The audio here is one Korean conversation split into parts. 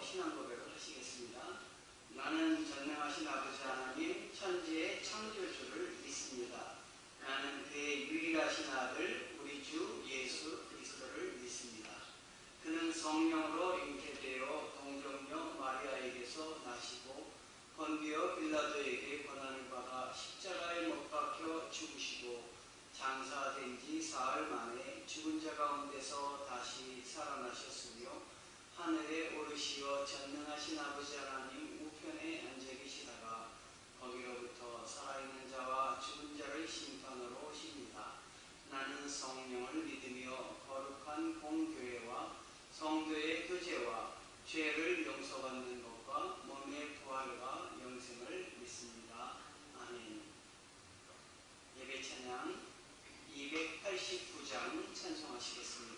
신앙 고백을 하시겠습니다. 나는 전능하신 아버지 하나님 천지의 창조주를 믿습니다. 나는 그의 유일하신 아들 우리 주 예수 그리스도를 믿습니다. 그는 성령으로 잉태되어 동정녀 마리아에게서 나시고 본디오 빌라도에게 고난을 받아 십자가에 못 박혀 죽으시고 장사된 지 사흘 만에 죽은 자 가운데서 다시 살아나셨으며 하늘에 오르시어 전능하신 아버지 하나님 우편에 앉아 계시다가 거기로부터 살아있는 자와 죽은 자를 심판으로 오십니다. 나는 성령을 믿으며 거룩한 공교회와 성도의 교제와 죄를 용서받는 것과 몸의 부활과 영생을 믿습니다. 아멘. 예배 찬양 289장 찬송하시겠습니다.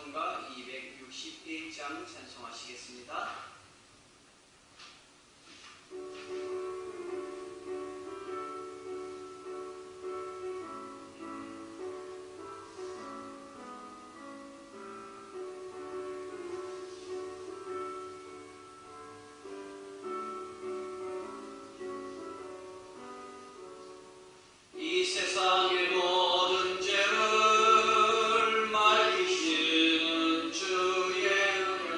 찬송가 261장 찬송하시겠습니다. 이 세상의 모든 죄를 맑히시는 주의 은혜를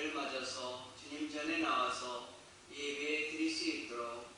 주일을 맞아서 주님 전에 나와서 예배 드릴 수 있도록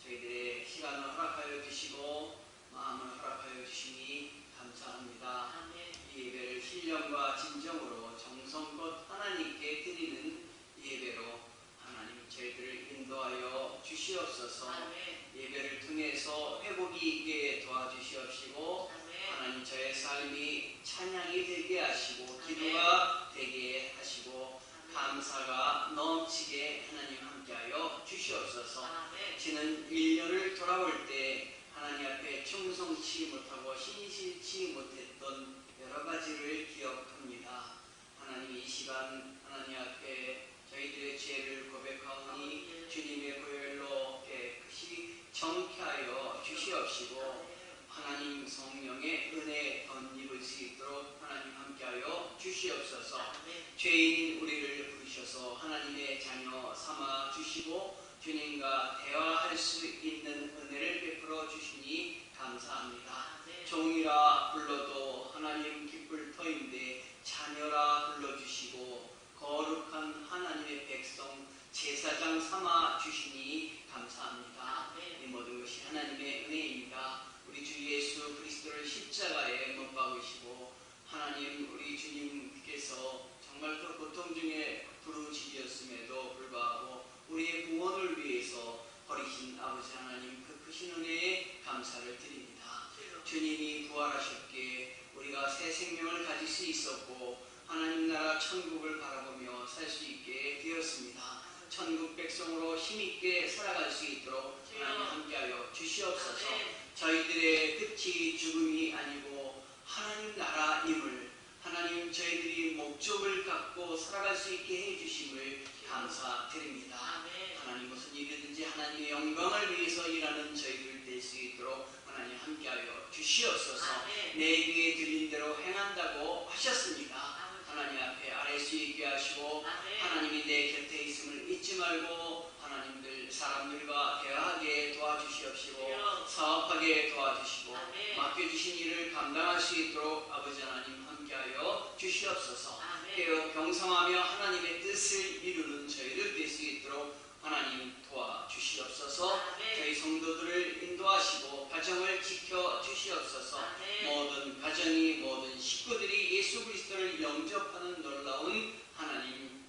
저희들의 시간을 허락하여 주시고 마음을 허락하여 주시니 감사합니다. 아멘. 이 예배를 신령과 진정으로 정성껏 하나님께 드리는 예배로 하나님 저희들을 인도하여 주시옵소서. 아멘. 예배를 통해서 회복이 있게 도와주시옵시고 아멘. 하나님 저의 삶이 찬양이 되게 하시고 아멘. 기도가 되게 하시고 감사가 넘치게 하나님 함께하여 주시옵소서. 아멘. 지난 1년을 돌아올 때 하나님 앞에 충성치 못하고 신실치 못했던 여러 가지를 기억합니다. 하나님 이 시간 하나님 앞에 저희들의 죄를 고백하오니 주님의 보혈로 깨끗이 정케하여 주시옵시고 하나님 성령의 은혜 덧입을 수 있도록 하나님 함께하여 주시옵소서. 아멘. 죄인인 우리를 부르셔서 하나님의 자녀 삼아 주시고 주님과 대화할 수 있는 은혜를 베풀어 주시니 감사합니다. 아멘. 종이라 불러도 하나님 기쁠 터인데 자녀라 불러주시고 거룩한 하나님의 백성 제사장 삼아 주시니 감사합니다. 아멘. 이 모든 것이 하나님의 은혜입니다. 우리 주 예수 그리스도를 십자가에 못 박으시고 하나님 우리 주님께서 정말 그 고통 중에 부르짖었음에도 불구하고 우리의 구원을 위해서 버리신 아버지 하나님 그 크신 은혜에 감사를 드립니다. 주님이 부활하셨기에 우리가 새 생명을 가질 수 있었고 하나님 나라 천국을 바라보며 살 수 있게 되었습니다. 천국 백성으로 힘있게 살아갈 수 있도록 하나님 함께하여 주시옵소서. 저희들의 끝이 죽음이 아니고 하나님 나라임을 하나님 저희들이 목적을 갖고 살아갈 수 있게 해주심을 감사드립니다. 아멘. 하나님 무슨 일이든지 하나님의 영광을 위해서 일하는 저희들 될 수 있도록 하나님 함께하여 주시옵소서. 아멘. 내 귀에 들린 대로 행한다고 하셨습니다. 아멘. 하나님 앞에 아뢰 수 있게 하시고 아멘. 하나님이 내 곁에 있음을 잊지 말고 하나님들 사람들과 대화하게 도와주시옵시고 아멘. 사업하게 도와주시고 아멘. 맡겨주신 일을 감당할 수 있도록 아버지 하나님 함께하여 주시옵소서. 아멘. 깨어 경성하며 하나님의 뜻을 이루는 저희들 될 수 있도록 하나님 도와주시옵소서. 아멘. 저희 성도들을 인도하시고 가정을 지켜주시옵소서. 아멘. 모든 가정이 모든 식구들이 예수 그리스도를 영접하는 놀라운 하나님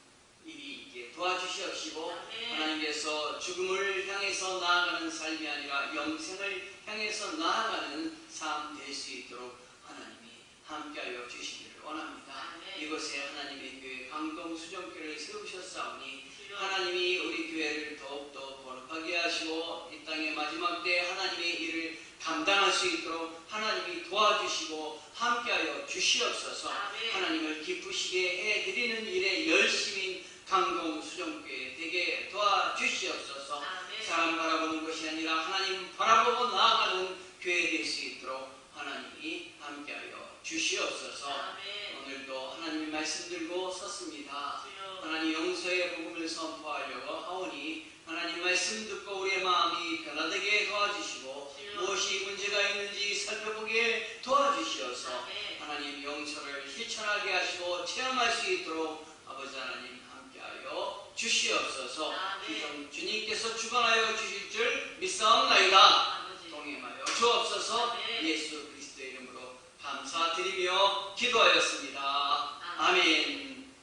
일이 있게 도와주시옵시고 아멘. 하나님께서 죽음을 향해서 나아가는 삶이 아니라 영생을 향해서 나아가는 삶 될 수 있도록 하나님이 함께하여 주시기를 원합니다. 아멘. 이곳에 하나님의 교회 강동수정교회를 세우셨사오니 주여. 하나님이 우리 교회를 더욱더 거룩하게 하시고 이 땅의 마지막 때 하나님의 일을 감당할 수 있도록 하나님이 도와주시고 함께하여 주시옵소서. 아멘. 하나님을 기쁘시게 해드리는 일에 열심인 강동수정교회 되게 도와주시옵소서. 아멘. 사람 바라보는 것이 아니라 하나님 바라보고 나아가는 교회 될 수 있도록 하나님이 함께하여 주시옵소서. 아멘. 오늘도 하나님의 말씀 들고 섰습니다. 주여. 하나님 용서의 복음을 선포하려고 하오니 하나님 말씀 듣고 우리의 마음이 변화되게 도와주시고 주여. 무엇이 문제가 있는지 살펴보게 도와주시어서 아멘. 하나님 용서를 실천하게 하시고 체험할 수 있도록 아버지 하나님 함께하여 주시옵소서. 아멘. 주님께서 주관하여 주실 줄 믿사옵나이다. 아버지. 동행하여 주옵소서. 아멘. 예수 그리스도의 이름으로 감사드리며 기도하였습니다. 아멘.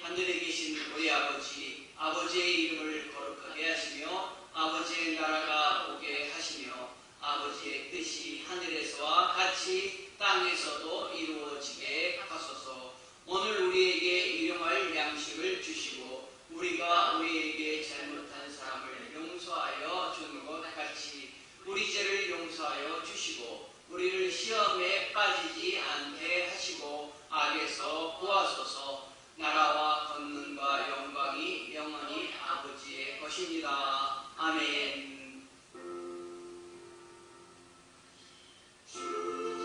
하늘에 계신 우리 아버지, 아버지의 이름을 거룩하게 하시며 아버지의 나라가 오게 하시며 아버지의 뜻이 하늘에서와 같이 땅에서도 이루어지게 하소서. 오늘 우리에게 일용할 양식을 주시고 우리가 우리에게 잘못한 사람을 용서하여 주는 것 같이 우리 죄를 용서하여 주시고 우리를 시험에 빠지지 않게 하시고 악에서 구하소서. 나라와 권능과 영광이 영원히 아버지의 것입니다. 아멘.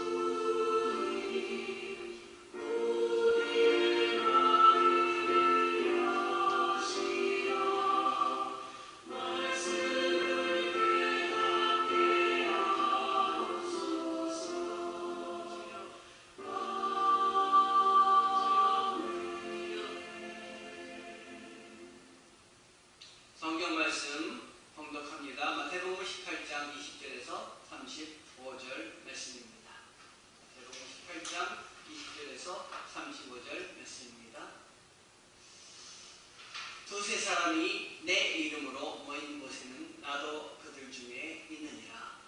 주의 사람이 내 이름으로 모인 곳에는 나도 그들 중에 있느니라.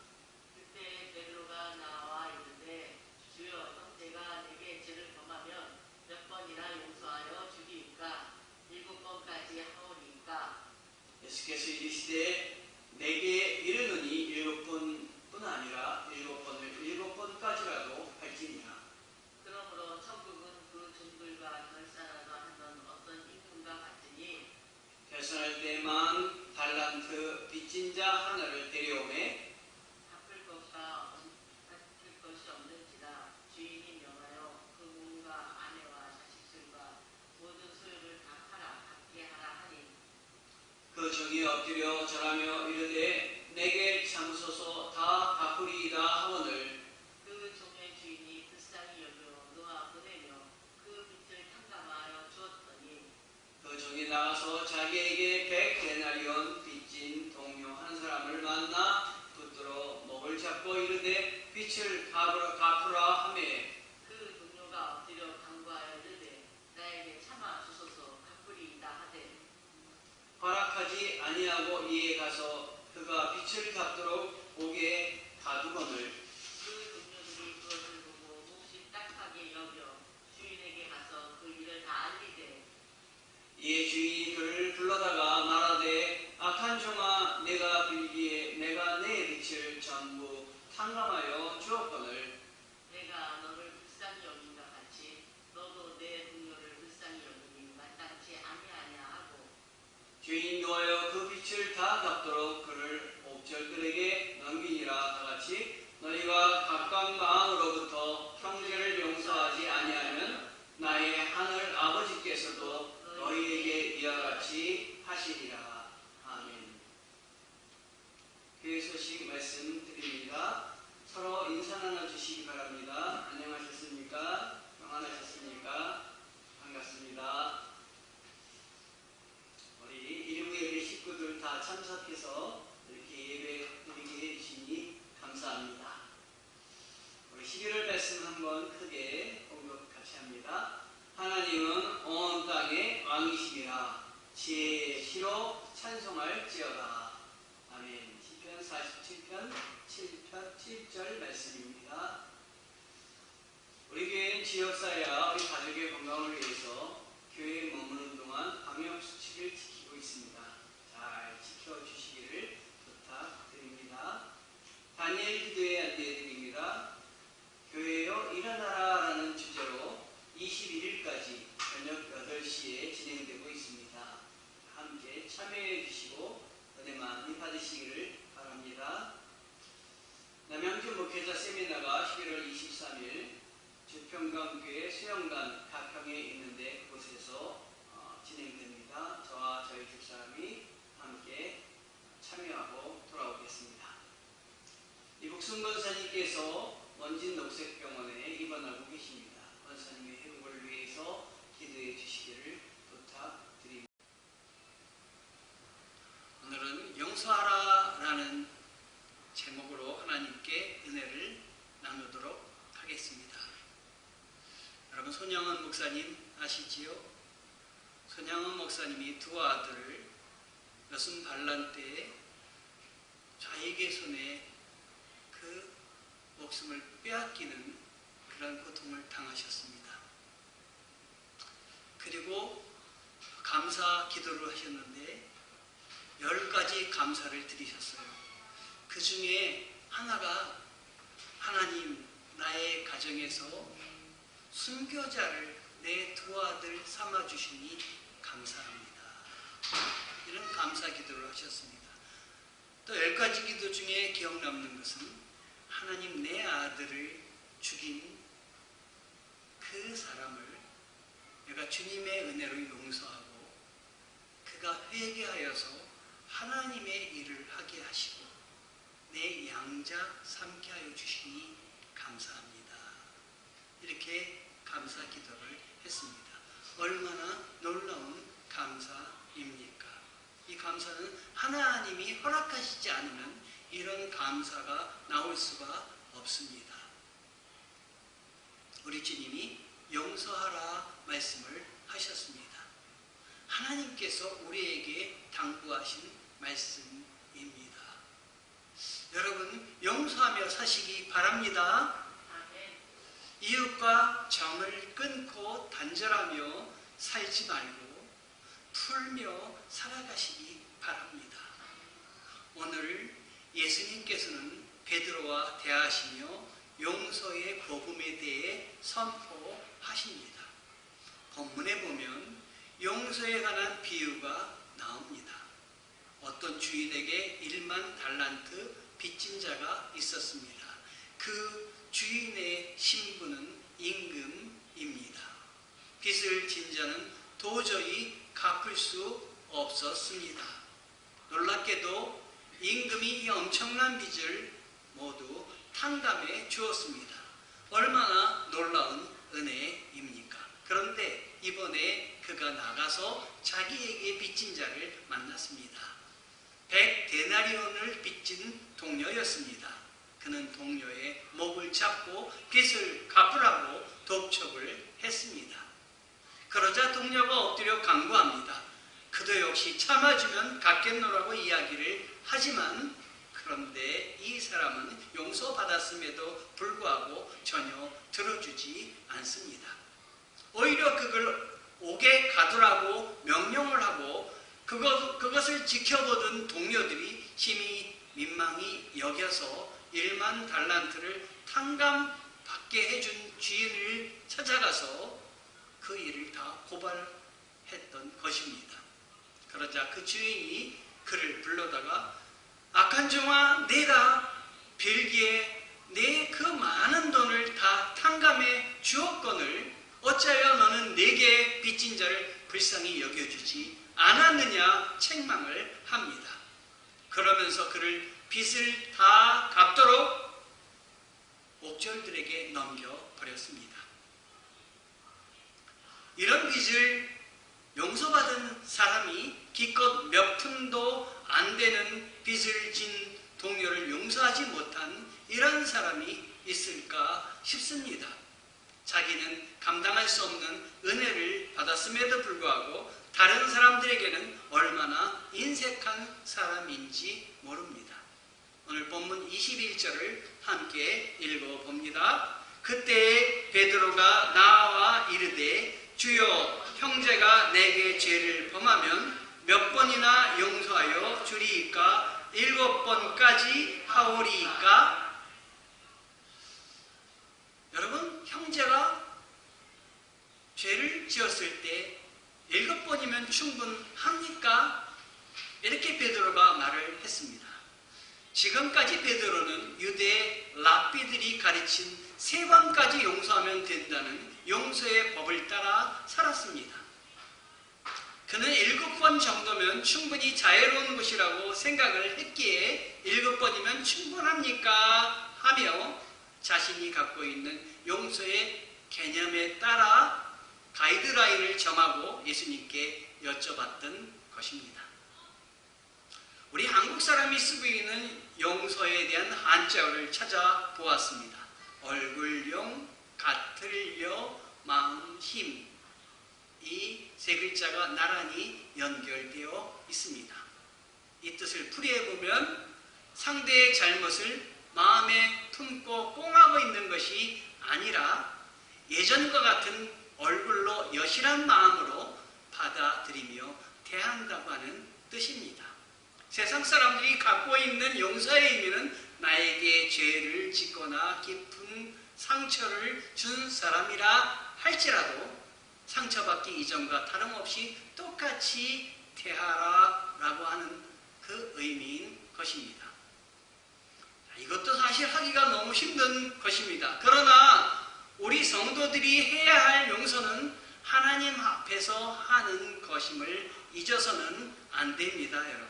그때 베드로가 나와 이르되 주여 형제가 내게 죄를 범하면 몇 번이나 용서하여 주리이까 7번까지 하오리이까. 예수께서 이르시되 내게 이르노니 7번뿐 아니라 7번까지라도 할지니라. 그러므로 천국은 그 종들과 결산하려 하는 어떤 임금과 같으니 결산할 때만 달란트 빚진 자 하나를 데려오매 갚을 것이 없는지라 주인이 명하여 그 몸과 아내와 자식들과 모든 소유를 다 팔아 갚게 하라 하니 그 종이 엎드려 절하며 이르되 내게 참으소서 다 갚으리이다 하거늘 그 종의 주인이 불쌍히 여겨 놓아 보내며 그 빚을 탕감하여 주었더니 그 종이 나가서 자기에게 100데나리온 빚진 동료 한 사람을 만나 붙들어 목을 잡고 이르되 빚을 갚으라 하매 그 동료가 엎드려 간구하여 이르되 나에게 참아 주소서 갚으리이다 하되 허락하지 아니하고 이에 가서 그가 빚을 갚도록 옥에 가두거늘 그 동료들이 그것을 보고 몹시 딱하게 여겨 주인에게 가서 그 일을 다 알리되 이에 주인이 그를 불러다가 말하되 악한 종아 내가 빌기에 내가 내 빚을 전부 탕감하여 주었거늘 내가 너를 불쌍히 여긴과 같이 너도 내 동료를 불쌍히 여기니 마땅치 아니하냐 하고 주인이 노하여 그 빚을 다 갚도록 그를 옥절들에게 넘기니라. 다같이 너희가 각각 마음으로부터 형제를 용서하지 아니하면 나의 하늘 아버지께서도 너희에게 이와 같이 하시리라. 아멘. 교회 소식 말씀드립니다. 서로 인사 나눠주시기 바랍니다. 안녕하셨습니까? 평안하셨습니까? 반갑습니다. 우리 일부 예배 식구들 다 참석해서 이렇게 예배 드리게 해주시니 감사합니다. 우리 11월 말씀 한번 크게 공독 같이 합니다. 하나님은 온 땅의 왕이시니라. 지혜의 시로 찬송할지어다. 아멘. 시편 47편 7절 말씀입니다. 우리 교회는 지역사회와 우리 가족의 건강을 위해서 교회에 머무는 동안 방역수칙을 지키고 있습니다. 잘 지켜주시기를 부탁드립니다. 다니엘 기도에 안내해드립니다. 교회여 일어나라 라는 주제로 21일까지 저녁 8시에 진행되고 있습니다. 함께 참여해 주시고 은혜 많이 받으시기를 바랍니다. 남양주 목회자 세미나가 11월 23일 주평강교회 수영관 가평에 있는데 그곳에서 진행됩니다. 저와 저희 집사람이 함께 참여하고 돌아오겠습니다. 이복순 권사님께서 원진 녹색병원에 입원하고 계십니다. 권사님의 회복을 위해서 기도해 주시기를 부탁드립니다. 오늘은 용서하라라는 제목으로 하나님께 은혜를 나누도록 하겠습니다. 여러분 손양원 목사님 아시지요? 손양원 목사님이 두 아들을 여순 반란 때에 좌익의 손에 그 목숨을 빼앗기는 그런 고통을 당하셨습니다. 그리고 감사 기도를 하셨는데 10가지 감사를 드리셨어요. 그 중에 하나가 하나님 나의 가정에서 순교자를 내 두 아들 삼아주시니 감사합니다. 이런 감사 기도를 하셨습니다. 또 10가지 기도 중에 기억 남는 것은 하나님 내 아들을 죽인 그 사람을 내가 주님의 은혜로 용서하고 그가 회개하여서 하나님의 일을 하게 하시고 내 양자 삼게 하여 주시니 감사합니다. 이렇게 감사 기도를 했습니다. 얼마나 놀라운 감사입니까? 이 감사는 하나님이 허락하시지 않으면 이런 감사가 나올 수가 없습니다. 우리 주님이 용서하라 말씀을 하셨습니다. 하나님께서 우리에게 당부하신 말씀입니다. 여러분, 용서하며 사시기 바랍니다. 이웃과 정을 끊고 단절하며 살지 말고 풀며 살아가시기 바랍니다. 오늘 예수님께서는 베드로와 대하시며 용서의 복음에 대해 선포하십니다. 본문에 보면 용서에 관한 비유가 나옵니다. 어떤 주인에게 1만 달란트 빚진 자가 있었습니다. 그 주인의 신분은 임금입니다. 빚을 진 자는 도저히 갚을 수 없었습니다. 놀랍게도 임금이 이 엄청난 빚을 모두 탕감해 주었습니다. 얼마나 놀라운 은혜입니까? 그런데 이번에 그가 나가서 자기에게 빚진 자를 만났습니다. 100데나리온을 빚진 동료였습니다. 그는 동료의 목을 잡고 빚을 갚으라고 독촉을 했습니다. 그러자 동료가 엎드려 간구합니다. 그도 역시 참아주면 갚겠노라고 이야기를 하지만 그런데 이 사람은 용서받았음에도 불구하고 전혀 들어주지 않습니다. 오히려 그걸 옥에 가두라고 명령을 하고 그것을 지켜보던 동료들이 심히 민망히 여겨서 1만 달란트를 탕감받게 해준 주인을 찾아가서 그 일을 다 고발했던 것입니다. 그러자 그 주인이 그를 불러다가 악한 종아, 내가 빌기에 내 그 많은 돈을 다 탕감해 주었거늘 어찌하여 너는 내게 빚진 자를 불쌍히 여겨주지 않았느냐 책망을 합니다. 그러면서 그를 빚을 다 갚도록 옥졸들에게 넘겨버렸습니다. 이런 빚을 용서받은 사람이 기껏 몇 푼도 안 되는 빚을 진 동료를 용서하지 못한 이런 사람이 있을까 싶습니다. 자기는 감당할 수 없는 은혜를 받았음에도 불구하고 다른 사람들에게는 얼마나 인색한 사람인지 모릅니다. 오늘 본문 21절을 함께 읽어봅니다. 그때 베드로가 나와 이르되 주여, 형제가 내게 죄를 범하면 몇 번이나 용서하여 주리이까? 7번까지 하오리이까? 여러분, 형제가 죄를 지었을 때 7번이면 충분합니까? 이렇게 베드로가 말을 했습니다. 지금까지 베드로는 유대 랍비들이 가르친 3번까지 용서하면 된다는 용서의 법을 따라 살았습니다. 그는 7번 정도면 충분히 자유로운 것이라고 생각을 했기에 7번이면 충분합니까? 하며 자신이 갖고 있는 용서의 개념에 따라 가이드라인을 정하고 예수님께 여쭤봤던 것입니다. 우리 한국 사람이 쓰고 있는 용서에 대한 한자어를 찾아보았습니다. 얼굴용, 같을려, 마음, 힘. 이 3글자가 나란히 연결되어 있습니다. 이 뜻을 풀이해보면 상대의 잘못을 마음에 품고 꽁하고 있는 것이 아니라 예전과 같은 얼굴로 여실한 마음으로 받아들이며 대한다고 하는 뜻입니다. 세상 사람들이 갖고 있는 용서의 의미는 나에게 죄를 짓거나 깊은 상처를 준 사람이라 할지라도 상처받기 이전과 다름없이 똑같이 대하라라고 하는 그 의미인 것입니다. 이것도 사실 하기가 너무 힘든 것입니다. 그러나 우리 성도들이 해야 할 용서는 하나님 앞에서 하는 것임을 잊어서는 안 됩니다, 여러분.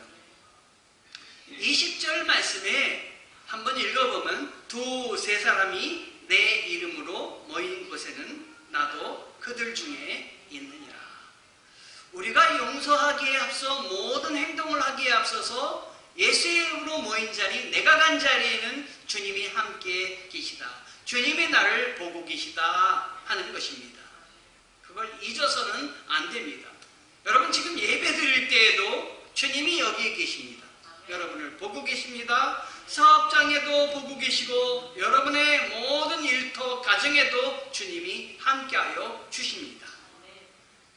20절 말씀에 한번 읽어보면 2-3 사람이 내 이름으로 모인 곳에는 나도 그들 중에 있느니라. 우리가 용서하기에 앞서 모든 행동을 하기에 앞서서 예수의 이름으로 모인 자리, 내가 간 자리에는 주님이 함께 계시다. 주님이 나를 보고 계시다 하는 것입니다. 그걸 잊어서는 안 됩니다. 여러분 지금 예배 드릴 때에도 주님이 여기에 계십니다. 여러분을 보고 계십니다. 사업장에도 보고 계시고 여러분의 모든 일터 가정에도 주님이 함께하여 주십니다.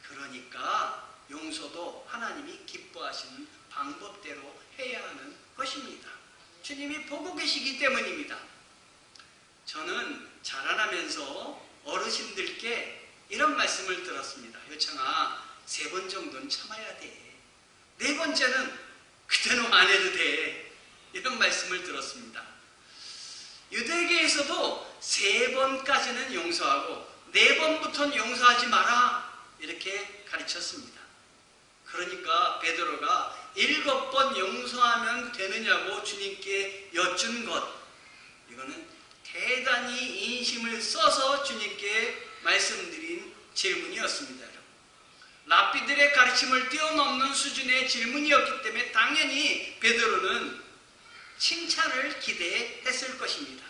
그러니까 용서도 하나님이 기뻐하시는 방법대로 해야 하는 것입니다. 주님이 보고 계시기 때문입니다. 저는 자라나면서 어르신들께 이런 말씀을 들었습니다. 효창아, 3번 정도는 참아야 돼. 4번째는 그대로 안 해도 돼. 이런 말씀을 들었습니다. 유대계에서도 3번까지는 용서하고 4번부터는 용서하지 마라. 이렇게 가르쳤습니다. 그러니까 베드로가 7번 용서하면 되느냐고 주님께 여쭌 것, 이거는 대단히 인심을 써서 주님께 말씀드린 질문이었습니다. 여러분. 랍비들의 가르침을 뛰어넘는 수준의 질문이었기 때문에 당연히 베드로는 칭찬을 기대했을 것입니다.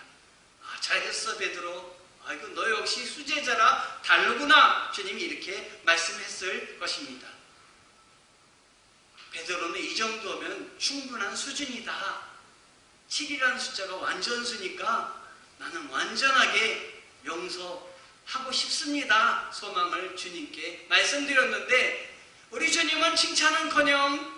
아, 잘했어 베드로. 아이고 너 역시 수제자라 다르구나. 주님이 이렇게 말씀했을 것입니다. 베드로는 이 정도면 충분한 수준이다. 7이라는 숫자가 완전수니까 나는 완전하게 용서하고 싶습니다. 소망을 주님께 말씀드렸는데 우리 주님은 칭찬은커녕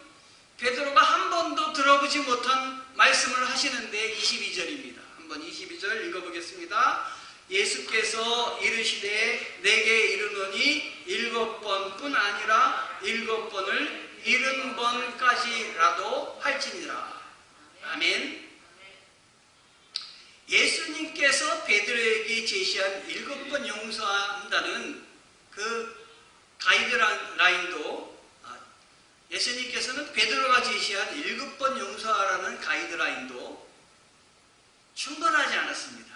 베드로가 한 번도 들어보지 못한 말씀을 하시는데 22절입니다. 한번 22절 읽어보겠습니다. 예수께서 이르시되 내게 이르노니 7번뿐 아니라 7번을 70번까지라도 할지니라. 아멘. 예수님께서 베드로에게 제시한 7번 용서한다는 그 가이드라인도 예수님께서는 베드로가 제시한 7번 용서하라는 가이드라인도 충분하지 않았습니다.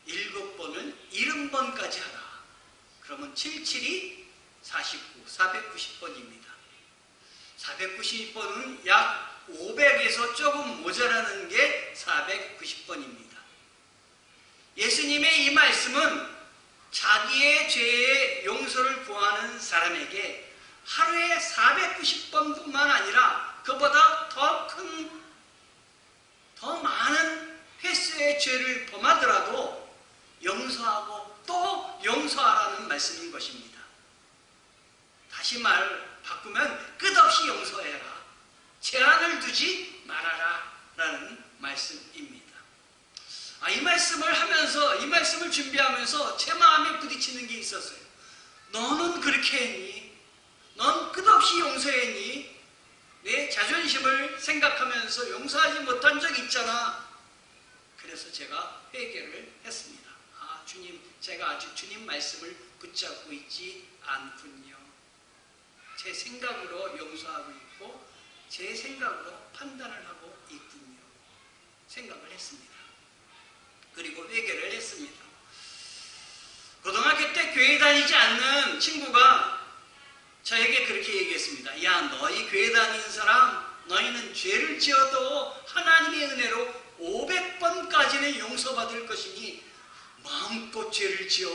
7번은 70번까지 하라. 그러면 77이 49, 490번입니다. 490번은 약 500에서 조금 모자라는 게 490번입니다. 예수님의 이 말씀은 자기의 죄의 용서를 구하는 사람에게 하루에 490번뿐만 아니라 그보다 더 많은 횟수의 죄를 범하더라도 용서하고 또 용서하라는 말씀인 것입니다. 다시 말 바꾸면 끝없이 용서해라. 제한을 두지 말아라 라는 말씀입니다. 이 말씀을 하면서 이 말씀을 준비하면서 제 마음에 부딪히는 게 있었어요. 너는 그렇게 했니? 넌 끝없이 용서했니? 내 자존심을 생각하면서 용서하지 못한 적 있잖아. 그래서 제가 회개를 했습니다. 주님, 제가 아직 주님 말씀을 붙잡고 있지 않군요. 제 생각으로 용서하고 있고 제 생각으로 판단을 하고 있군요. 생각을 했습니다. 그리고 회개를 했습니다. 고등학교 때 교회 다니지 않는 친구가 저에게 그렇게 얘기했습니다. 야, 너희 교회 다니는 사람, 너희는 죄를 지어도 하나님의 은혜로 500번까지는 용서받을 것이니 마음껏 죄를 지어.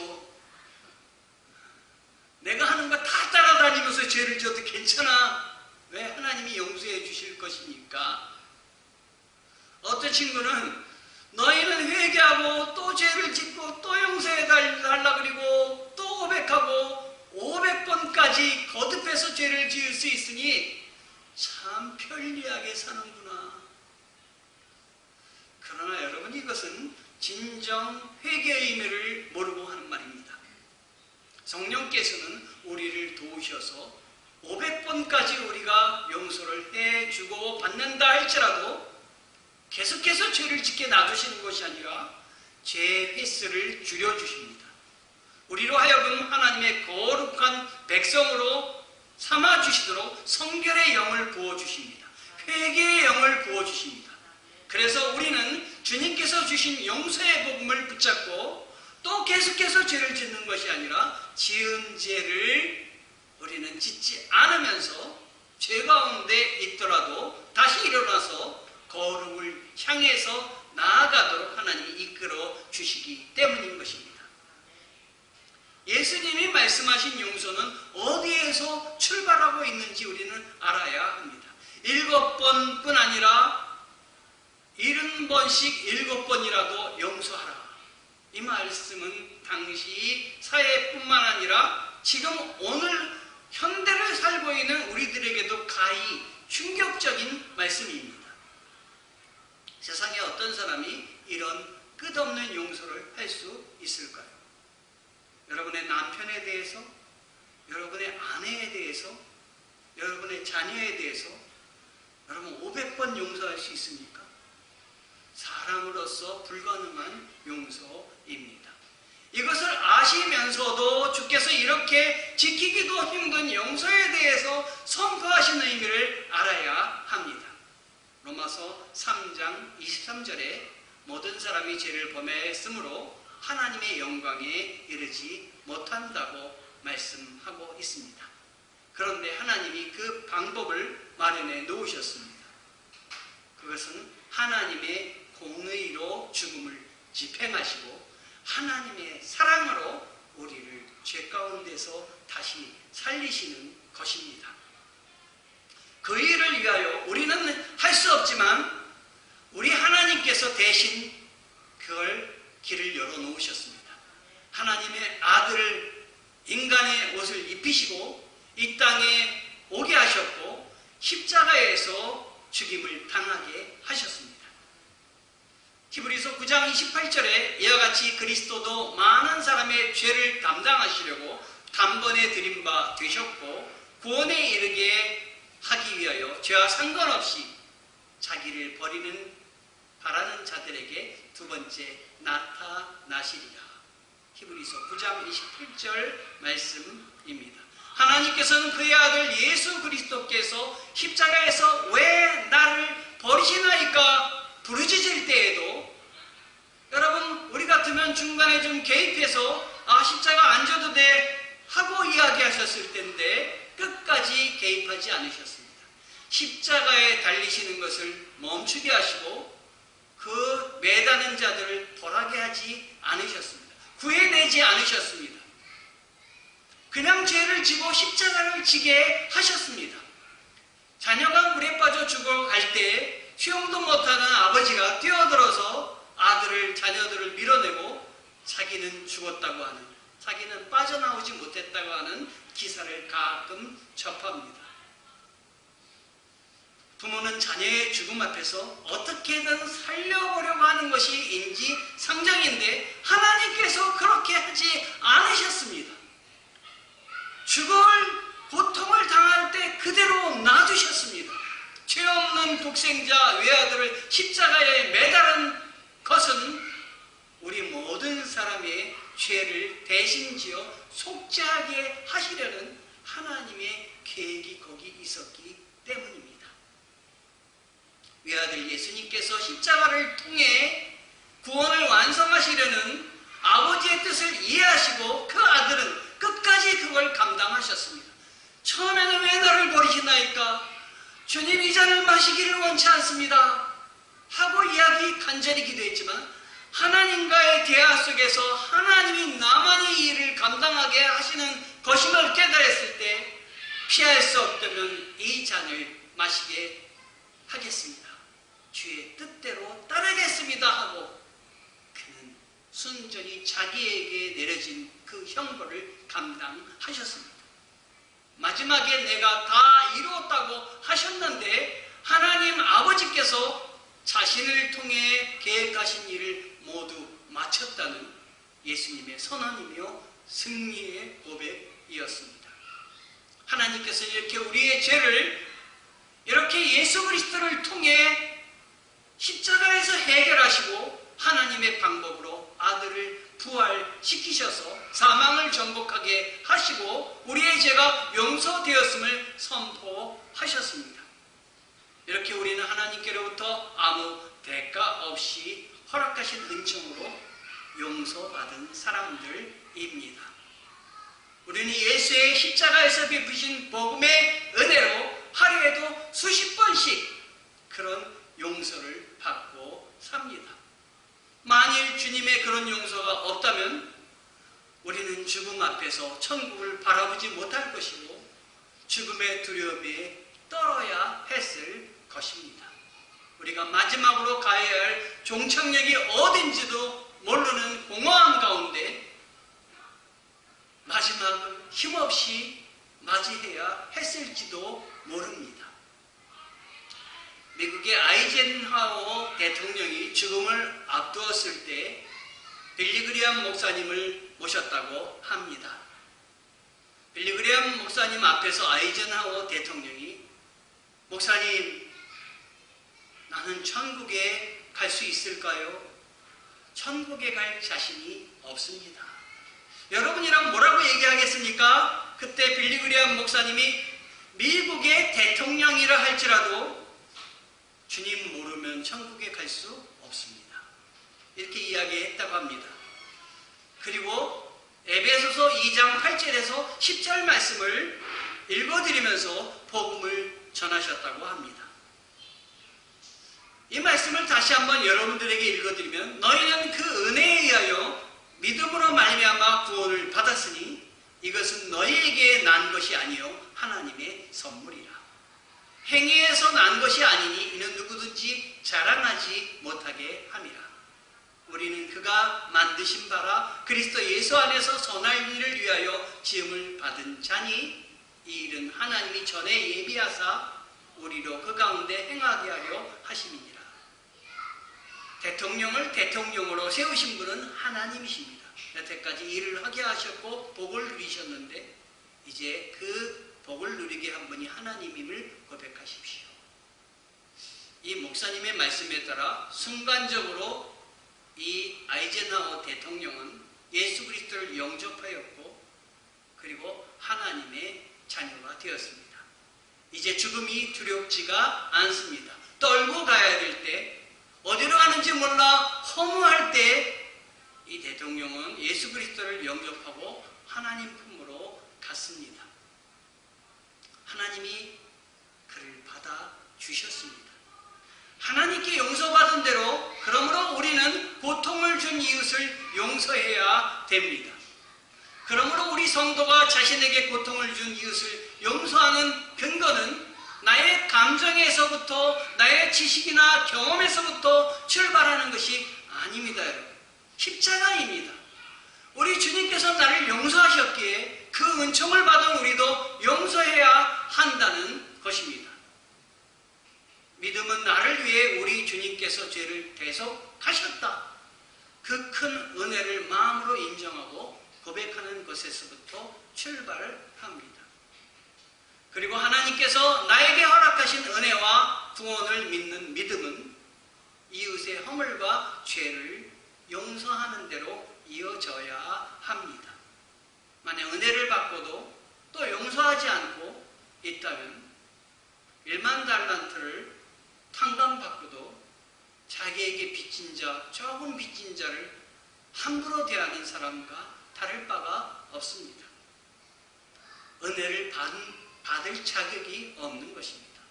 내가 하는 거 다 따라다니면서 죄를 지어도 괜찮아. 왜? 하나님이 용서해 주실 것이니까. 어떤 친구는 너희는 회개하고 또 죄를 짓고 또 용서해 달라 그리고 또 고백하고 500번까지 거듭해서 죄를 지을 수 있으니 참 편리하게 사는구나. 그러나 여러분, 이것은 진정 회개의 의미를 모르고 하는 말입니다. 성령께서는 우리를 도우셔서 500번까지 우리가 용서를 해주고 받는다 할지라도 계속해서 죄를 짓게 놔두시는 것이 아니라 죄의 횟수를 줄여주십니다. 우리로 하여금 하나님의 거룩한 백성으로 삼아주시도록 성결의 영을 부어주십니다. 회개의 영을 부어주십니다. 그래서 우리는 주님께서 주신 용서의 복음을 붙잡고 또 계속해서 죄를 짓는 것이 아니라 지은 죄를 우리는 짓지 않으면서 죄 가운데 있더라도 다시 일어나서 거룩을 향해서 나아가도록 하나님이 이끌어 주시기 때문인 것입니다. 예수님이 말씀하신 용서는 어디에서 출발하고 하고 있는지 우리는 알아야 합니다. 7번뿐 아니라 70번씩 7번이라도 용서하라. 이 말씀은 당시 사회뿐만 아니라 지금 오늘 현대를 살고 있는 우리들에게도 가히 충격적인 말씀입니다. 세상에 어떤 사람이 이런 끝없는 용서를 할 수 있을까요? 여러분의 남편에 대해서, 여러분의 아내에 대해서, 여러분의 자녀에 대해서 여러분 500번 용서할 수 있습니까? 사람으로서 불가능한 용서입니다. 이것을 아시면서도 주께서 이렇게 지키기도 힘든 용서에 대해서 선포하시는 의미를 알아야 합니다. 로마서 3장 23절에 모든 사람이 죄를 범했으므로 하나님의 영광에 이르지 못한다고 말씀하고 있습니다. 그런데 하나님이 그 방법을 마련해 놓으셨습니다. 그것은 하나님의 공의로 죽음을 집행하시고 하나님의 사랑으로 우리를 죄 가운데서 다시 살리시는 것입니다. 그 일을 위하여 우리는 할 수 없지만 우리 하나님께서 대신 그걸 길을 열어놓으셨습니다. 하나님의 아들 인간의 옷을 입히시고 이 땅에 오게 하셨고 십자가에서 죽임을 당하게 하셨습니다. 히브리서 9장 28절에 이와 같이 그리스도도 많은 사람의 죄를 담당하시려고 단번에 드린 바 되셨고 구원에 이르게 하기 위하여 죄와 상관없이 자기를 바라는 자들에게 두 번째 나타나시리라. 히브리서 9장 28절 말씀입니다. 하나님께서는 그의 아들 예수 그리스도께서 십자가에서 왜 나를 버리시나이까 부르짖을 때에도 여러분 우리 같으면 중간에 좀 개입해서 십자가 안 져도 돼 하고 이야기하셨을 텐데 끝까지 개입하지 않으셨습니다. 십자가에 달리시는 것을 멈추게 하시고 그 매다는 자들을 벌하게 하지 않으셨습니다. 구해내지 않으셨습니다. 그냥 죄를 지고 십자가를 지게 하셨습니다. 자녀가 물에 빠져 죽어갈 때 수영도 못하는 아버지가 뛰어들어서 자녀들을 밀어내고 자기는 죽었다고 하는, 자기는 빠져나오지 못했다고 하는 기사를 가끔 접합니다. 부모는 자녀의 죽음 앞에서 어떻게든 살려보려고 하는 것이 인지상정인데 하나님께서 그렇게 하지 않으셨습니다. 죽을 고통을 당할 때 그대로 놔두셨습니다. 죄 없는 독생자 외아들을 십자가에 매달은 것은 우리 모든 사람의 죄를 대신 지어 속죄하게 하시려는 하나님의 계획이 거기 있었기 때문입니다. 외아들 예수님께서 십자가를 통해 구원을 완성하시려는 아버지의 뜻을 이해하시고 그 아들은 끝까지 그걸 감당하셨습니다. 처음에는 왜 나를 버리시나이까? 주님 이 잔을 마시기를 원치 않습니다 하고 이야기 간절히 기도했지만 하나님과의 대화 속에서 하나님이 나만의 일을 감당하게 하시는 것임을 깨달았을 때 피할 수 없다면 이 잔을 마시게 하겠습니다. 주의 뜻대로 따르겠습니다 하고 그는 순전히 자기에게 내려진 그 형벌을 감당하셨습니다. 마지막에 내가 다 이루었다고 하셨는데 하나님 아버지께서 자신을 통해 계획하신 일을 모두 마쳤다는 예수님의 선언이며 승리의 고백이었습니다. 하나님께서 이렇게 우리의 죄를 이렇게 예수 그리스도를 통해 십자가에서 해결하시고 하나님의 방법으로 아들을 부활시키셔서 사망을 정복하게 하시고 우리의 죄가 용서되었음을 선포하셨습니다. 이렇게 우리는 하나님께로부터 아무 대가 없이 허락하신 은총으로 용서받은 사람들입니다. 우리는 예수의 십자가에서 베푸신 복음의 은혜로 하루에도 수십 번씩 그런 용서를 받고 삽니다. 만일 주님의 그런 용서가 없다면 우리는 죽음 앞에서 천국을 바라보지 못할 것이고 죽음 죽음의 두려움에 떨어야 했을 것입니다. 우리가 마지막으로 가야 할 종착역이 어딘지도 모르는 공허함 가운데 마지막을 힘없이 맞이해야 했을지도 모릅니다. 미국의 아이젠하워 대통령이 죽음을 앞두었을 때 빌리 그레이엄 목사님을 모셨다고 합니다. 빌리 그레이엄 목사님 앞에서 아이젠하워 대통령이 목사님, 나는 천국에 갈 수 있을까요? 천국에 갈 자신이 없습니다. 여러분이랑 뭐라고 얘기하겠습니까? 그때 빌리 그레이엄 목사님이 미국의 대통령이라 할지라도 주님 모르면 천국에 갈 수 없습니다. 이렇게 이야기했다고 합니다. 그리고 에베소서 2장 8절에서 10절 말씀을 읽어드리면서 복음을 전하셨다고 합니다. 이 말씀을 다시 한번 여러분들에게 읽어드리면 너희는 그 은혜에 의하여 믿음으로 말미암아 구원을 받았으니 이것은 너희에게 난 것이 아니요 하나님의 선물이라. 행위에서 난 것이 아니니 이는 누구든지 자랑하지 못하게 함이라. 우리는 그가 만드신 바라 그리스도 예수 안에서 선할 일을 위하여 지음을 받은 자니 이 일은 하나님이 전에 예비하사 우리로 그 가운데 행하게 하려 하심이니라. 대통령을 대통령으로 세우신 분은 하나님이십니다. 여태까지 일을 하게 하셨고 복을 누리셨는데 이제 그 복을 누리게 한 분이 하나님임을 고백하십시오. 이 목사님의 말씀에 따라 순간적으로 이 아이젠하워 대통령은 예수 그리스도를 영접하였고 그리고 하나님의 자녀가 되었습니다. 이제 죽음이 두렵지가 않습니다. 떨고 가야 될 때, 어디로 가는지 몰라 허무할 때 이 대통령은 예수 그리스도를 영접하고 하나님 품으로 갔습니다. 하나님이 그를 받아주셨습니다. 하나님께 용서받은 대로 그러므로 우리는 고통을 준 이웃을 용서해야 됩니다. 그러므로 우리 성도가 자신에게 고통을 준 이웃을 용서하는 근거는 나의 감정에서부터 나의 지식이나 경험에서부터 출발하는 것이 아닙니다. 여러분. 십자가입니다. 우리 주님께서 나를 용서하셨기에 그 은총을 받은 우리도 용서해야 한다는 것입니다. 믿음은 나를 위해 우리 주님께서 죄를 대속하셨다. 그 큰 은혜를 마음으로 인정하고 고백하는 것에서부터 출발을 합니다. 그리고 하나님께서 나에게 허락하신 은혜와 구원을 믿는 믿음은 이웃의 허물과 죄를 용서하는 대로 이어져야 합니다. 만약 은혜를 받고도 또 용서하지 않고 있다면 1만 달란트를 탕감받고도 자기에게 빚진 자, 조금 빚진 자를 함부로 대하는 사람과 다를 바가 없습니다. 은혜를 받을 자격이 없는 것입니다.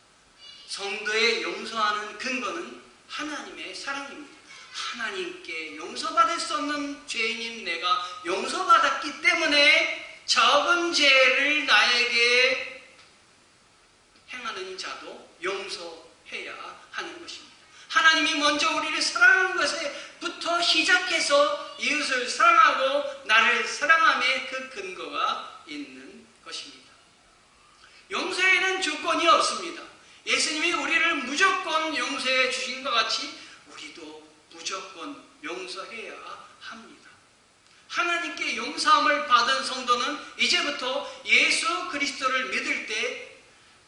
성도의 용서하는 근거는 하나님의 사랑입니다. 하나님께 용서받을 수 없는 죄인인 내가 용서받았기 때문에 적은 죄를 나에게 행하는 자도 용서해야 하는 것입니다. 하나님이 먼저 우리를 사랑한 것에부터 시작해서 이웃을 사랑하고 나를 사랑함의 그 근거가 있는 것입니다. 용서에는 조건이 없습니다. 예수님이 우리를 무조건 용서해 주신 것 같이 우리도 무조건 용서해야 합니다. 하나님께 용서함을 받은 성도는 이제부터 예수 그리스도를 믿을 때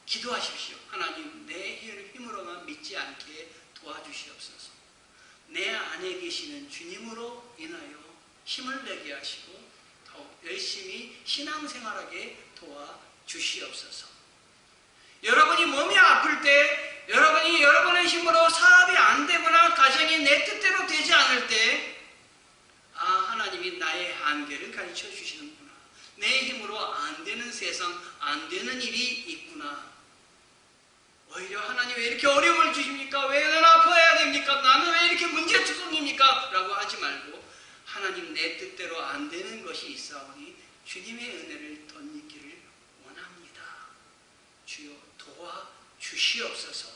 기도하십시오. 하나님, 내 힘으로만 믿지 않게 도와주시옵소서. 내 안에 계시는 주님으로 인하여 힘을 내게 하시고 더욱 열심히 신앙생활하게 도와주시옵소서. 여러분이 몸이 아플 때, 여러분이 여러분의 힘으로 사업이 안 되거나 가정이 내 뜻대로 되지 않을 때, 하나님이 나의 한계를 가르쳐 주시는구나. 내 힘으로 안 되는 세상, 안 되는 일이 있구나. 오히려 하나님 왜 이렇게 어려움을 주십니까? 왜 나는 아파야 됩니까? 나는 왜 이렇게 문제투성입니까? 라고 하지 말고 하나님 내 뜻대로 안 되는 것이 있사오니 주님의 은혜를 덧입기를 원합니다. 도와주시옵소서.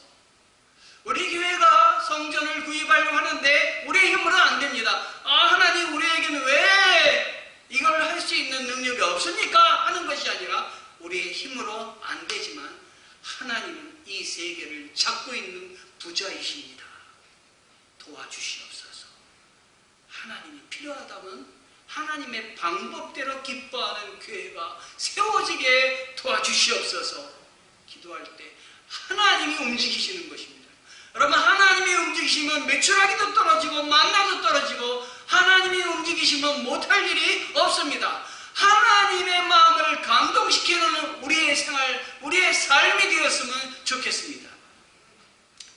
우리 교회가 성전을 구입하려고 하는데 우리의 힘으로는 안 됩니다. 하나님 우리에게는 왜 이걸 할 수 있는 능력이 없습니까? 하는 것이 아니라 우리의 힘으로 안 되지만 하나님은 이 세계를 잡고 있는 부자이십니다. 도와주시옵소서. 하나님이 필요하다면 하나님의 방법대로 기뻐하는 교회가 세워지게 도와주시옵소서. 기도할 때 하나님이 움직이시는 것입니다. 여러분, 하나님이 움직이시면 매출하기도 떨어지고 만나도 떨어지고 하나님이 움직이시면 못할 일이 없습니다. 하나님의 마음을 감동시키는 우리의 생활, 우리의 삶이 되었으면 좋겠습니다.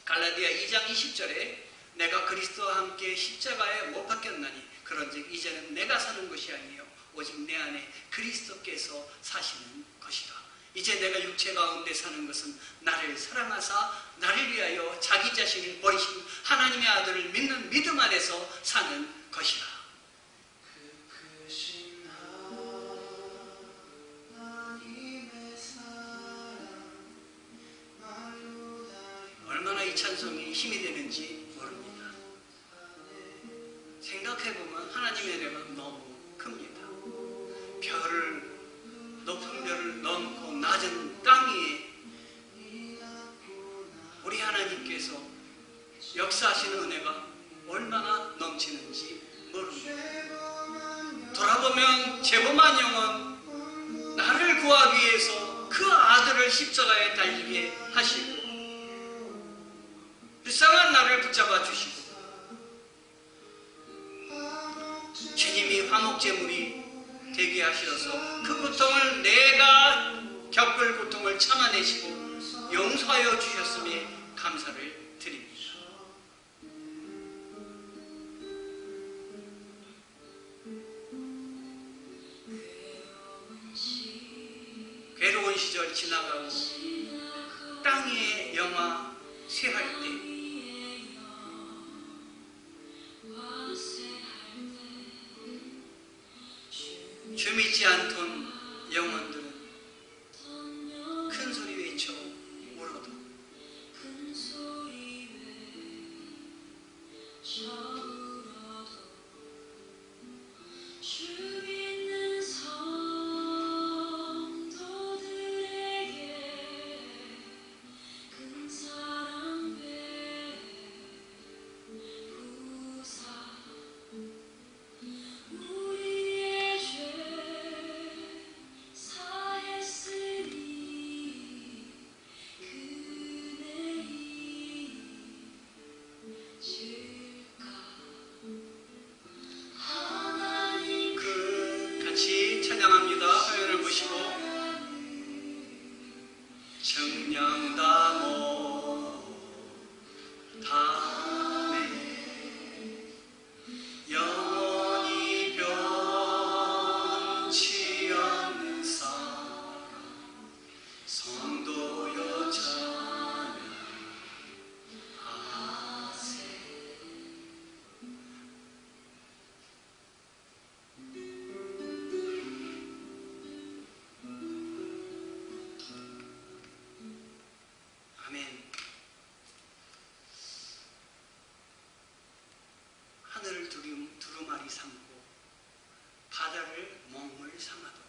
갈라디아 2장 20절에 내가 그리스도와 함께 십자가에 못 박혔나니 그런즉 이제는 내가 사는 것이 아니요 오직 내 안에 그리스도께서 사시는 것이다. 이제 내가 육체 가운데 사는 것은 나를 사랑하사 나를 위하여 자기 자신을 버리신 하나님의 아들을 믿는 믿음 안에서 사는 것이다. 얼마나 이 찬송이 힘이 되는지 모릅니다. 생각해보면 하나님의 은혜가 너무 큽니다. 높은 별을 넘고 낮은 땅 위에 우리 하나님께서 역사하시는 은혜가 얼마나 넘치는지 모릅니다. 돌아보면 죄범한 영혼, 나를 구하기 위해서 그 아들을 십자가에 달리게 하시고 불쌍한 나를 붙잡아 주시고 주님이 화목제물이 되게 하셔서 그 고통을 내가 겪을 고통을 참아내시고 용서하여 주셨음에 감사를 드립니다. 괴로운 시절 지나가고 땅 위의 영화 쇠할 때 주 믿지 않던 영혼들은 큰 소리 외쳐 울어도 찬양합니다. 화면을 보시고 정령다모 다음에 영원히 변치 않는 사랑 성도여 찬양하세. 하늘을 두루마리 삼고 바다를 먹물 삼아도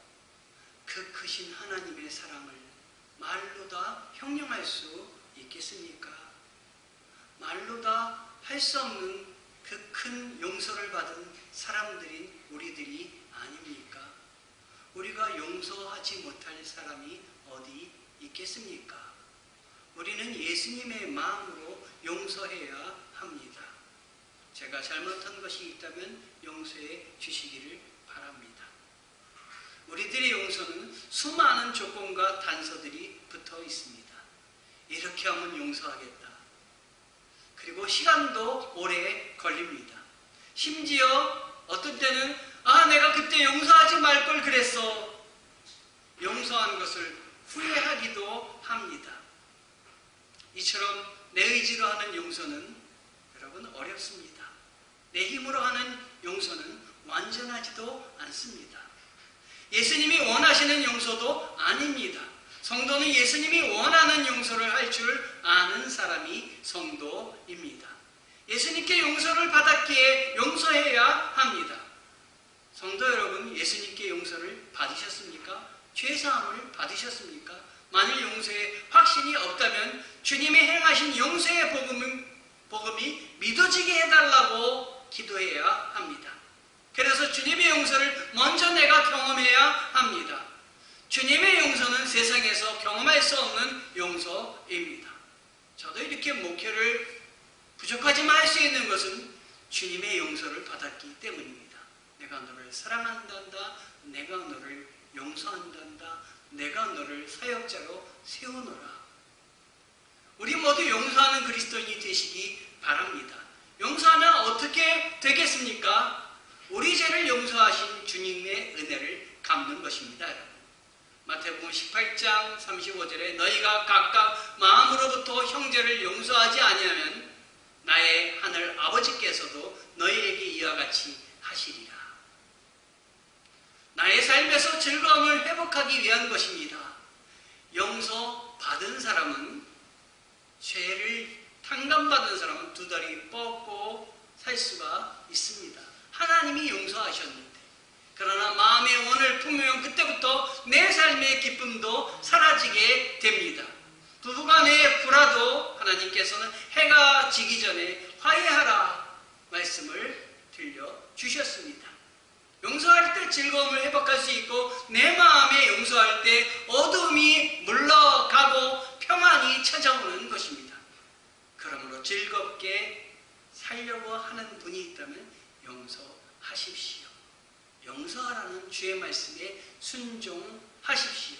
그 크신 하나님의 사랑을 말로 다 형용할 수 있겠습니까? 말로 다 할 수 없는 그 큰 용서를 받은 사람들인 우리들이 아닙니까? 우리가 용서하지 못할 사람이 어디 있겠습니까? 우리는 예수님의 마음으로 용서해야 합니다. 제가 잘못한 것이 있다면 용서해 주시기를 바랍니다. 우리들의 용서는 수많은 조건과 단서들이 붙어 있습니다. 이렇게 하면 용서하겠다. 그리고 시간도 오래 걸립니다. 심지어 어떤 때는 내가 그때 용서하지 말 걸 그랬어. 용서한 것을 후회하기도 합니다. 이처럼 내 의지로 하는 용서는 여러분 어렵습니다. 내 힘으로 하는 용서는 완전하지도 않습니다. 예수님이 원하시는 용서도 아닙니다. 성도는 예수님이 원하는 용서를 할 줄 아는 사람이 성도입니다. 예수님께 용서를 받았기에 용서해야 합니다. 성도 여러분, 예수님께 용서를 받으셨습니까? 죄사함을 받으셨습니까? 만일 용서에 확신이 없다면 주님이 행하신 용서의 복음이 믿어지게 해달라고 기도해야 합니다. 그래서 주님의 용서를 먼저 내가 경험해야 합니다. 주님의 용서는 세상에서 경험할 수 없는 용서입니다. 저도 이렇게 목회를 부족하지만 할 수 있는 것은 주님의 용서를 받았기 때문입니다. 내가 너를 사랑한단다. 내가 너를 용서한단다. 내가 너를 사역자로 세우노라. 우리 모두 용서하는 그리스도인이 되시기 바랍니다. 용서하면 어떻게 되겠습니까? 우리 죄를 용서하신 주님의 은혜를 갚는 것입니다. 여러분. 마태복음 18장 35절에 너희가 각각 마음으로부터 형제를 용서하지 아니하면 나의 하늘 아버지께서도 너희에게 이와 같이 하시리라. 나의 삶에서 즐거움을 회복하기 위한 것입니다. 용서받은 사람은, 죄를 탕감받은 사람은 두 다리 뻗고 살 수가 있습니다. 하나님이 용서하셨는데, 그러나 마음의 원을 품으면 그때부터 내 삶의 기쁨도 사라지게 됩니다. 부부간의 불화도 하나님께서는 해가 지기 전에 화해하라 말씀을 들려주셨습니다. 용서할 때 즐거움을 회복할 수 있고 내 마음에 용서할 때 어둠이 물러가고 평안이 찾아오는 것입니다. 그러므로 즐겁게 살려고 하는 분이 있다면 용서하십시오. 용서하라는 주의 말씀에 순종하십시오.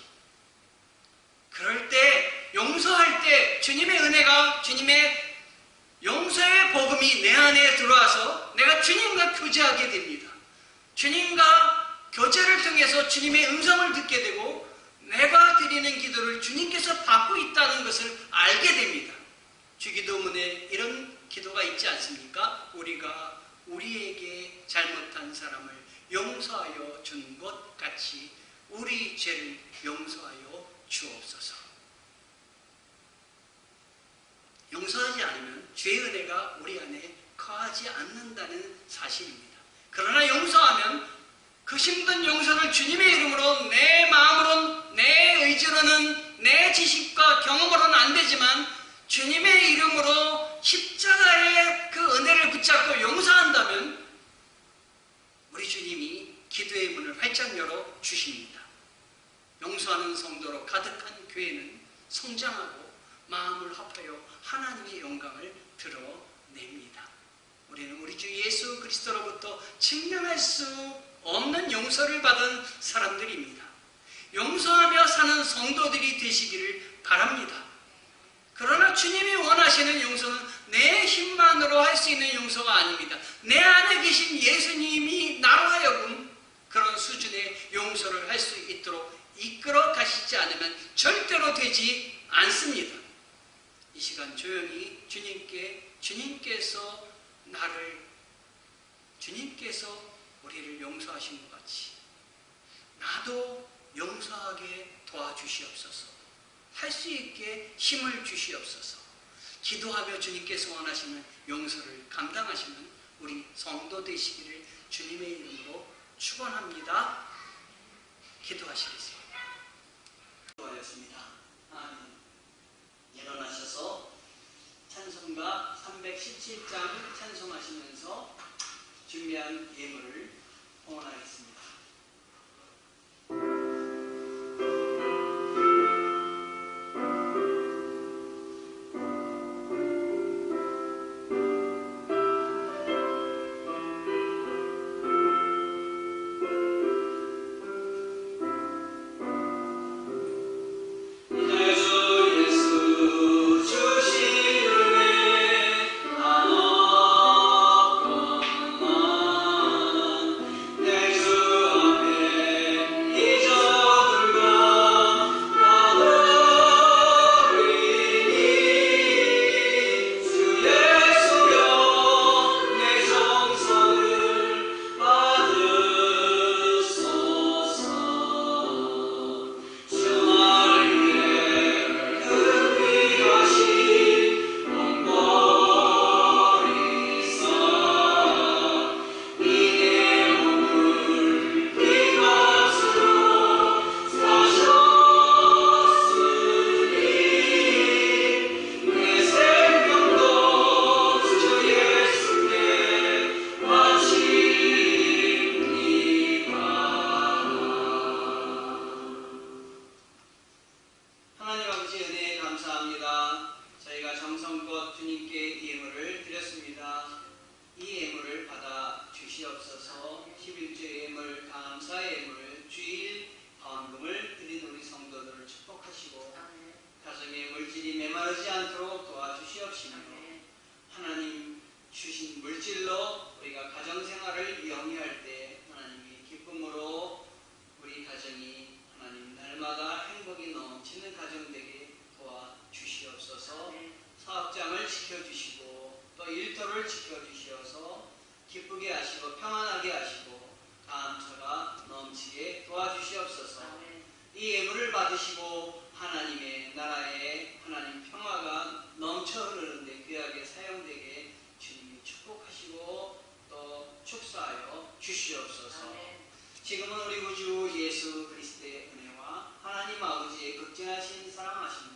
그럴 때, 용서할 때 주님의 은혜가, 주님의 용서의 복음이 내 안에 들어와서 내가 주님과 교제하게 됩니다. 주님과 교제를 통해서 주님의 음성을 듣게 되고 내가 드리는 기도를 주님께서 받고 있다는 것을 알게 됩니다. 주기도문에 이런 기도가 있지 않습니까? 우리가 우리에게 잘못한 사람을 용서하여 준 것 같이 우리 죄를 용서하여 주옵소서. 용서하지 않으면 죄의 은혜가 우리 안에 거하지 않는다는 사실입니다. 그러나 용서하면 그 힘든 용서를 주님의 이름으로, 내 마음으로는, 내 의지로는, 내 지식과 경험으로는 안 되지만 주님의 이름으로 십자가의 그 은혜를 붙잡고 용서한다면 우리 주님이 기도의 문을 활짝 열어 주십니다. 용서하는 성도로 가득한 교회는 성장하고 마음을 합하여 하나님의 영광을 드러냅니다. 우리는 우리 주 예수 그리스도로부터 측량할 수 없는 용서를 받은 사람들입니다. 용서하며 사는 성도들이 되시기를 바랍니다. 그러나 주님이 원하시는 용서는 내 힘만으로 할 수 있는 용서가 아닙니다. 내 안에 계신 예수님이 나로 하여금 그런 수준의 용서를 할 수 있도록 이끌어 가시지 않으면 절대로 되지 않습니다. 이 시간 조용히 주님께서 우리를 용서하신 것 같이 나도 용서하게 도와주시옵소서. 할 수 있게 힘을 주시옵소서. 기도하며 주님께서 원하시는 용서를 감당하시는 우리 성도 되시기를 주님의 이름으로 축원합니다. 기도하시겠습니다. 기도하였습니다. 아멘. 일어나셔서 찬송가 317장 찬송하시면서 준비한 예물을 봉헌하겠습니다. 예수 감사합니다. 저희가 정성껏 주님께 예물을 드렸습니다. 이 예물을 받아 주시옵소서. 11조 예물, 감사의 예물, 주일 헌금을 드린 우리 성도들을 축복하시고 가정의 물질이 메마르지 않도록 도와주시옵시며 하나님 주신 물질로 우리가 가정생활을 영위할 때 하나님이 기쁨으로 우리 가정이 하나님 날마다 행복이 넘치는 가정 되게 도와주시옵소서. 사업장을 지켜주시고 또 일터를 지켜주시어서 기쁘게 하시고 평안하게 하시고 다음 차가 넘치게 도와주시옵소서. 이 예물을 받으시고 하나님의 나라에 하나님 평화가 넘쳐 흐르는데 귀하게 사용되게 주님이 축복하시고 또 축사하여 주시옵소서. 지금은 우리 구주 예수 그리스도의 은혜와 하나님 아버지의 극진하신 사랑하심